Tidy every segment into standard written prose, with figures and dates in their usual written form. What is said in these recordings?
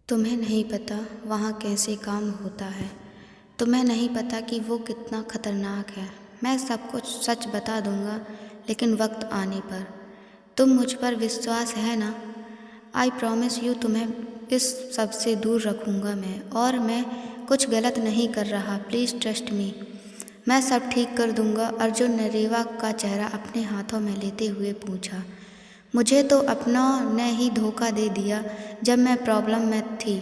तुम्हें नहीं पता वहाँ कैसे काम होता है। तुम्हें नहीं पता कि वो कितना खतरनाक है। मैं सब कुछ सच बता दूंगा, लेकिन वक्त आने पर। तुम मुझ पर विश्वास है ना? आई प्रॉमिस यू, तुम्हें इस सब से दूर रखूंगा मैं, और मैं कुछ गलत नहीं कर रहा। Please trust me. मैं सब ठीक कर दूंगा। अर्जुन ने रेवा का चेहरा अपने हाथों में लेते हुए पूछा। मुझे तो अपनों ने ही धोखा दे दिया। जब मैं प्रॉब्लम में थी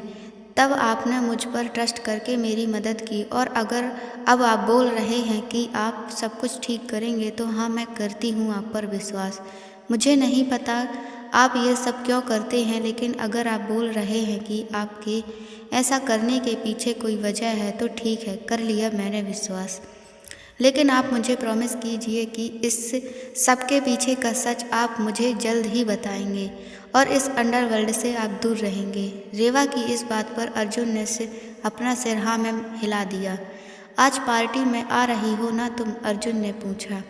तब आपने मुझ पर ट्रस्ट करके मेरी मदद की, और अगर अब आप बोल रहे हैं कि आप सब कुछ ठीक करेंगे तो हाँ, मैं करती हूँ आप पर विश्वास। मुझे नहीं पता आप ये सब क्यों करते हैं, लेकिन अगर आप बोल रहे हैं कि आपके ऐसा करने के पीछे कोई वजह है तो ठीक है, कर लिया मैंने विश्वास। लेकिन आप मुझे प्रॉमिस कीजिए कि इस सब के पीछे का सच आप मुझे जल्द ही बताएंगे, और इस अंडरवर्ल्ड से आप दूर रहेंगे। रेवा की इस बात पर अर्जुन ने से अपना सिर हाँ में हिला दिया। आज पार्टी में आ रही हो ना तुम? अर्जुन ने पूछा।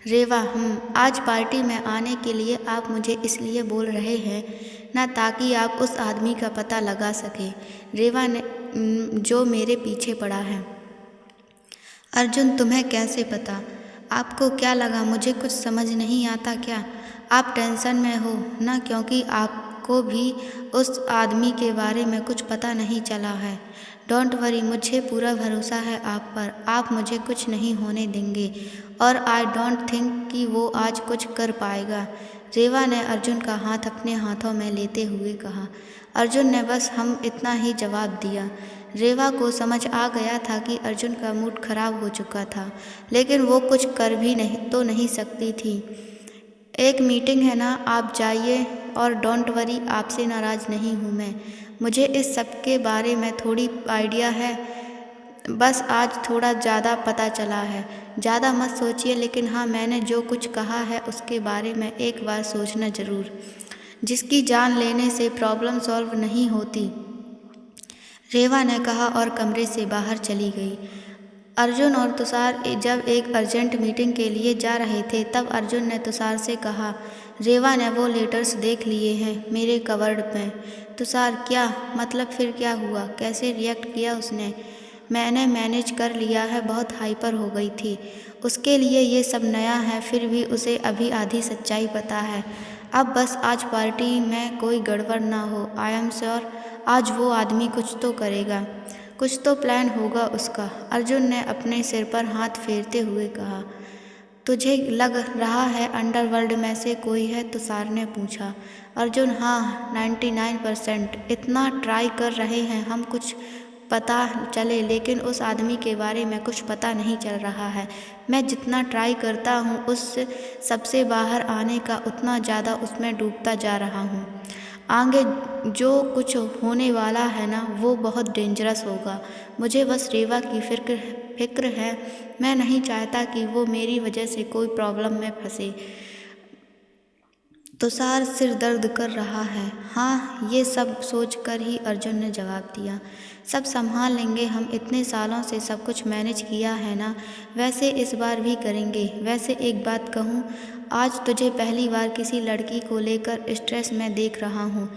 रेवा, आज पार्टी में आने के लिए आप मुझे इसलिए बोल रहे हैं ना ताकि आप उस आदमी का पता लगा सके, रेवा ने, जो मेरे पीछे पड़ा है। अर्जुन, तुम्हें कैसे पता? आपको क्या लगा मुझे कुछ समझ नहीं आता क्या? आप टेंशन में हो ना, क्योंकि आपको भी उस आदमी के बारे में कुछ पता नहीं चला है। डोंट वरी, मुझे पूरा भरोसा है आप पर। आप मुझे कुछ नहीं होने देंगे, और आई डोंट थिंक कि वो आज कुछ कर पाएगा। रेवा ने अर्जुन का हाथ अपने हाथों में लेते हुए कहा। अर्जुन ने बस इतना ही जवाब दिया। रेवा को समझ आ गया था कि अर्जुन का मूड खराब हो चुका था, लेकिन वो कुछ कर भी नहीं सकती थी। एक मीटिंग है ना, आप जाइए, और डोंट वरी, आपसे नाराज़ नहीं हूँ मैं। मुझे इस सब के बारे में थोड़ी आइडिया है, बस आज थोड़ा ज़्यादा पता चला है। ज़्यादा मत सोचिए, लेकिन हाँ, मैंने जो कुछ कहा है उसके बारे में एक बार सोचना ज़रूर। जिसकी जान लेने से प्रॉब्लम सॉल्व नहीं होती, रेवा ने कहा, और कमरे से बाहर चली गई। अर्जुन और तुषार जब एक अर्जेंट मीटिंग के लिए जा रहे थे तब अर्जुन ने तुषार से कहा, रेवा ने वो लेटर्स देख लिए हैं मेरे कवर्ड में। तुषार, क्या मतलब? फिर क्या हुआ? कैसे रिएक्ट किया उसने? मैंने मैनेज कर लिया है। बहुत हाइपर हो गई थी, उसके लिए ये सब नया है, फिर भी उसे अभी आधी सच्चाई पता है। अब बस आज पार्टी में कोई गड़बड़ ना हो। आई एम श्योर आज वो आदमी कुछ तो करेगा, कुछ तो प्लान होगा उसका। अर्जुन ने अपने सिर पर हाथ फेरते हुए कहा। तुझे लग रहा है अंडरवर्ल्ड में से कोई है? तुषार ने पूछा। अर्जुन, हाँ, 99%। इतना ट्राई कर रहे हैं हम कुछ पता चले, लेकिन उस आदमी के बारे में कुछ पता नहीं चल रहा है। मैं जितना ट्राई करता हूँ उस सबसे बाहर आने का, उतना ज़्यादा उसमें डूबता जा रहा हूँ। आगे जो कुछ होने वाला है ना, वो बहुत डेंजरस होगा। मुझे बस रेवा की फिक्र है। मैं नहीं चाहता कि वो मेरी वजह से कोई प्रॉब्लम में फंसे। तुषार सिर दर्द कर रहा है। हाँ, ये सब सोचकर ही अर्जुन ने जवाब दिया। सब संभाल लेंगे हम, इतने सालों से सब कुछ मैनेज किया है ना, वैसे इस बार भी करेंगे। वैसे एक बात कहूँ, आज तुझे पहली बार किसी लड़की को लेकर स्ट्रेस में देख रहा हूँ।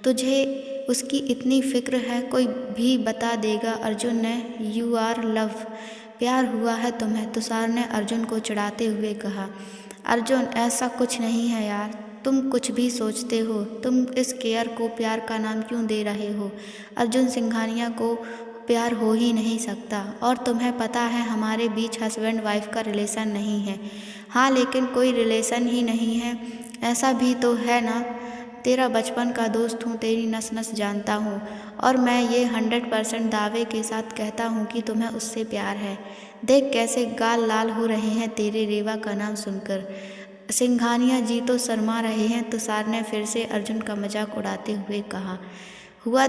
तुझे उसकी इतनी फिक्र है, कोई भी बता देगा। अर्जुन ने, यू आर लव, प्यार हुआ है तुम्हें? तुषार ने अर्जुन को चिढ़ाते हुए कहा। अर्जुन, ऐसा कुछ नहीं है यार, तुम कुछ भी सोचते हो। तुम इस केयर को प्यार का नाम क्यों दे रहे हो? अर्जुन सिंघानिया को प्यार हो ही नहीं सकता, और तुम्हें पता है हमारे बीच हस्बैंड वाइफ का रिलेशन नहीं है। हाँ, लेकिन कोई रिलेशन ही नहीं है, ऐसा भी तो है ना। तेरा बचपन का दोस्त हूँ, तेरी नस नस जानता हूँ, और मैं ये 100% दावे के साथ कहता हूँ कि तुम्हें उससे प्यार है। देख कैसे गाल लाल हो रहे हैं तेरे रेवा का नाम सुनकर। सिंघानिया जी तो शर्मा रहे हैं। तुषार ने फिर से अर्जुन का मजाक उड़ाते हुए कहा। हुआ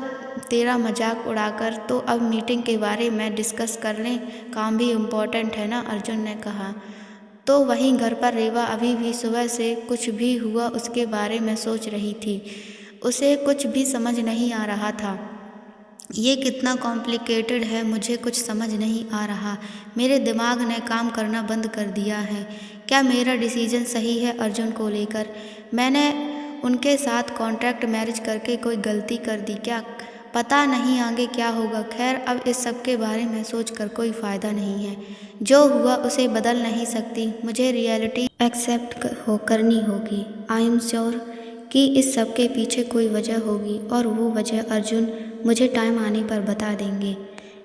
तेरा मजाक उड़ाकर, तो अब मीटिंग के बारे में डिस्कस कर लें, काम भी इम्पोर्टेंट है ना, अर्जुन ने कहा। तो वहीं घर पर रेवा अभी भी सुबह से कुछ भी हुआ उसके बारे में सोच रही थी। उसे कुछ भी समझ नहीं आ रहा था। ये कितना कॉम्प्लिकेटेड है, मुझे कुछ समझ नहीं आ रहा। मेरे दिमाग ने काम करना बंद कर दिया है। क्या मेरा डिसीजन सही है अर्जुन को लेकर? मैंने उनके साथ कॉन्ट्रैक्ट मैरिज करके कोई गलती कर दी क्या? पता नहीं आगे क्या होगा। खैर, अब इस सब के बारे में सोचकर कोई फ़ायदा नहीं है। जो हुआ उसे बदल नहीं सकती। मुझे रियलिटी एक्सेप्ट करनी होगी। आई एम श्योर कि इस सब के पीछे कोई वजह होगी और वो वजह अर्जुन मुझे टाइम आने पर बता देंगे।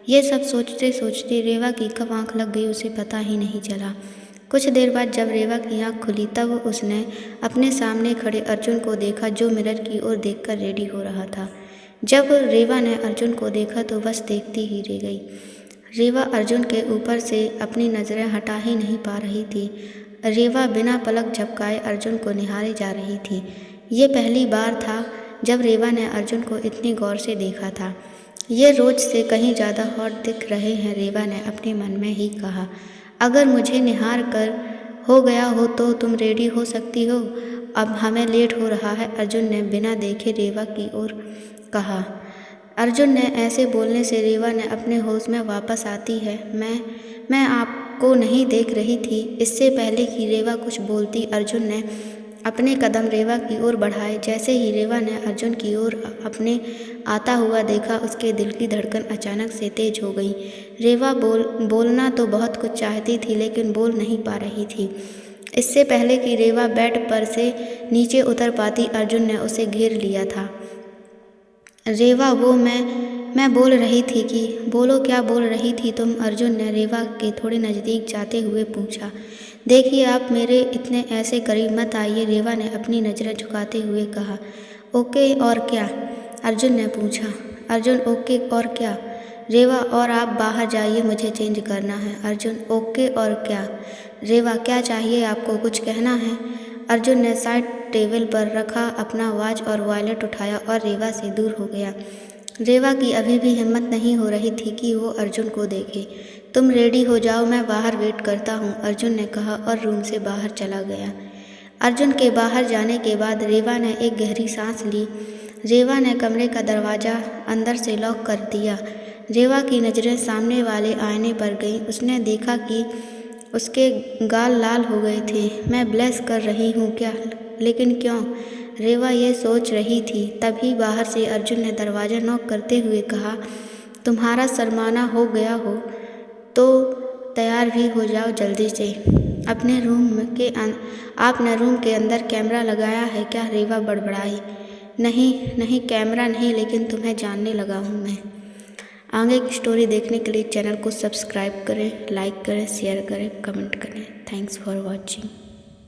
ये सब सोचते सोचते रेवा की कब आँख लग गई उसे पता ही नहीं चला। कुछ देर बाद जब रेवा की आँख खुली तब उसने अपने सामने खड़े अर्जुन को देखा, जो मिरर की ओर देखकर रेडी हो रहा था। जब रेवा ने अर्जुन को देखा तो बस देखती ही रह गई। रेवा अर्जुन के ऊपर से अपनी नज़रें हटा ही नहीं पा रही थी। रेवा बिना पलक झपकाए अर्जुन को निहारे जा रही थी। ये पहली बार था जब रेवा ने अर्जुन को इतनी गौर से देखा था। ये रोज से कहीं ज़्यादा हॉट दिख रहे हैं, रेवा ने अपने मन में ही कहा। अगर मुझे निहार कर हो गया हो तो तुम रेडी हो सकती हो, अब हमें लेट हो रहा है, अर्जुन ने बिना देखे रेवा की ओर कहा। अर्जुन ने ऐसे बोलने से रेवा ने अपने होश में वापस आती है। मैं आपको नहीं देख रही थी। इससे पहले कि रेवा कुछ बोलती, अर्जुन ने अपने कदम रेवा की ओर बढ़ाए। जैसे ही रेवा ने अर्जुन की ओर अपने आता हुआ देखा, उसके दिल की धड़कन अचानक से तेज हो गई। रेवा बोलना तो बहुत कुछ चाहती थी लेकिन बोल नहीं पा रही थी। इससे पहले कि रेवा बेड पर से नीचे उतर पाती, अर्जुन ने उसे घेर लिया था। रेवा, वो मैं बोल रही थी कि बोलो, क्या बोल रही थी तुम? अर्जुन ने रेवा के थोड़े नज़दीक जाते हुए पूछा। देखिए, आप मेरे इतने ऐसे करीब मत आइए, रेवा ने अपनी नज़रें झुकाते हुए कहा। ओके और क्या? अर्जुन ने पूछा। अर्जुन, ओके और क्या? रेवा, और आप बाहर जाइए, मुझे चेंज करना है। अर्जुन, ओके और क्या? रेवा, क्या चाहिए आपको, कुछ कहना है? अर्जुन ने साइड टेबल पर रखा अपना वॉच और वॉलेट उठाया और रेवा से दूर हो गया। रेवा की अभी भी हिम्मत नहीं हो रही थी कि वो अर्जुन को देखे। तुम रेडी हो जाओ, मैं बाहर वेट करता हूँ, अर्जुन ने कहा और रूम से बाहर चला गया। अर्जुन के बाहर जाने के बाद रेवा ने एक गहरी सांस ली। रेवा ने कमरे का दरवाज़ा अंदर से लॉक कर दिया। रेवा की नज़रें सामने वाले आईने पर गईं। उसने देखा कि उसके गाल लाल हो गए थे। मैं ब्लश कर रही हूँ क्या? लेकिन क्यों? रेवा ये सोच रही थी। तभी बाहर से अर्जुन ने दरवाज़ा नॉक करते हुए कहा, तुम्हारा शर्माना हो गया हो तो तैयार भी हो जाओ जल्दी से। आपने रूम के अंदर कैमरा लगाया है क्या? रेवा बड़बड़ाई। नहीं कैमरा नहीं, लेकिन तुम्हें जानने लगा हूँ मैं। आगे की स्टोरी देखने के लिए चैनल को सब्सक्राइब करें, लाइक करें, शेयर करें, कमेंट करें। Thanks for watching.